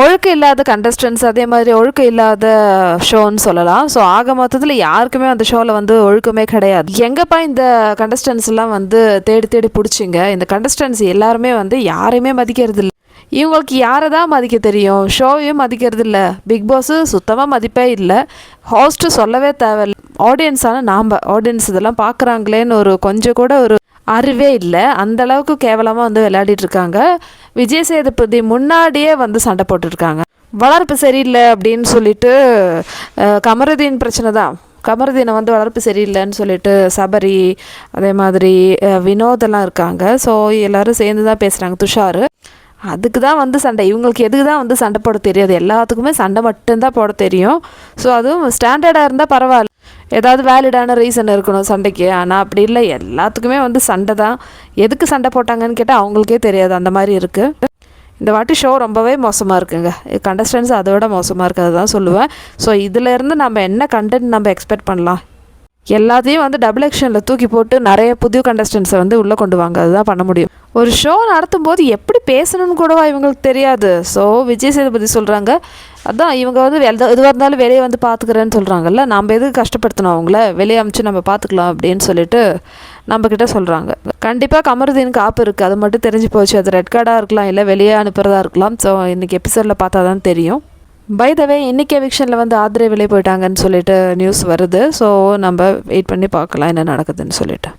ஒழுக்கம் இல்லாத கண்டஸ்டன்ஸ், அதே மாதிரி ஒழுக்கம் இல்லாத ஷோன்னு சொல்லலாம். ஸோ ஆக மொத்தத்தில் யாருக்குமே அந்த ஷோவில் வந்து ஒழுக்கமே கிடையாது. எங்கப்பா இந்த கண்டஸ்டன்ஸ் எல்லாம் வந்து தேடி தேடி பிடிச்சிங்க? இந்த கண்டஸ்டன்ஸ் எல்லாருமே வந்து யாரையுமே மதிக்கிறது இல்லை. இவங்களுக்கு யாரை தான் மதிக்க தெரியும்? ஷோவையும் மதிக்கிறது இல்லை, பிக் பாஸு சுத்தமாக மதிப்பே இல்லை, ஹோஸ்ட்டு சொல்லவே தேவையில்லை. ஆடியன்ஸான ஆடியன்ஸ் இதெல்லாம் பார்க்குறாங்களேன்னு ஒரு கொஞ்சம் கூட ஒரு அறிவே இல்லை. அந்த அளவுக்கு கேவலமாக வந்து விளையாடிட்டு இருக்காங்க. விஜய் சேதுபதி முன்னாடியே வந்து சண்டை போட்டுருக்காங்க. வளர்ப்பு சரியில்லை அப்படின்னு சொல்லிட்டு கமருதீன் பிரச்சனை தான். கமருதீனை வந்து வளர்ப்பு சரியில்லைன்னு சொல்லிட்டு சபரி, அதே மாதிரி வினோதெல்லாம் இருக்காங்க. ஸோ எல்லோரும் சேர்ந்து தான் பேசுகிறாங்க. துஷார் அதுக்கு தான் வந்து சண்டை. இவங்களுக்கு எதுக்கு தான் வந்து சண்டை போட தெரியாது? எல்லாத்துக்குமே சண்டை மட்டும்தான் போட தெரியும். ஸோ அதுவும் ஸ்டாண்டர்டாக இருந்தால் பரவாயில்ல, ஏதாவது வேலிடான ரீசன் இருக்கணும் சண்டைக்கு. ஆனால் அப்படி இல்லை, எல்லாத்துக்குமே வந்து சண்டை தான். எதுக்கு சண்டை போட்டாங்கன்னு கேட்டால் அவங்களுக்கே தெரியாது, அந்த மாதிரி இருக்குது. இந்த வாட்டி ஷோ ரொம்பவே மோசமாக இருக்குங்க. கண்டஸ்டன்ஸ் அதை விட மோசமாக இருக்குது, அதுதான் சொல்லுவேன். ஸோ இதிலேருந்து நம்ம என்ன கண்டென்ட் நம்ம எக்ஸ்பெக்ட் பண்ணலாம்? எல்லாத்தையும் வந்து டபுள் ஆக்ஷனில் தூக்கி போட்டு நிறைய புதிய கண்டஸ்டன்ஸை வந்து உள்ளே கொண்டு வாங்க, அதுதான் பண்ண முடியும். ஒரு ஷோ நடத்தும் போது எப்படி பேசணும்னு கூடவா இவங்களுக்கு தெரியாது? ஸோ விஜய் சேதுபதி சொல்கிறாங்க, அதான் இவங்க வந்து எதுவாக இருந்தாலும் வெளியே வந்து பார்த்துக்கிறேன்னு சொல்கிறாங்கல்ல, நம்ம எதுக்கு கஷ்டப்படுத்தணும் அவங்கள, வெளியே அமுச்சு நம்ம பார்த்துக்கலாம் அப்படின்னு சொல்லிட்டு நம்மக்கிட்ட சொல்கிறாங்க. கண்டிப்பாக கமருதீனுக்கு ஆப்பு இருக்குது, அது மட்டும் தெரிஞ்சு போச்சு. அது ரெட் கார்டாக இருக்கலாம், இல்லை வெளியே அனுப்புகிறதா இருக்கலாம். ஸோ இன்றைக்கி எபிசோடில் பார்த்தா தான் தெரியும். பை த வே இன்றைக்கி எவிக்ஷனில் வந்து ஆத்ரே வெளியே போயிட்டாங்கன்னு சொல்லிட்டு நியூஸ் வருது. ஸோ நம்ம வெயிட் பண்ணி பார்க்கலாம் என்ன நடக்குதுன்னு சொல்லிட்டு.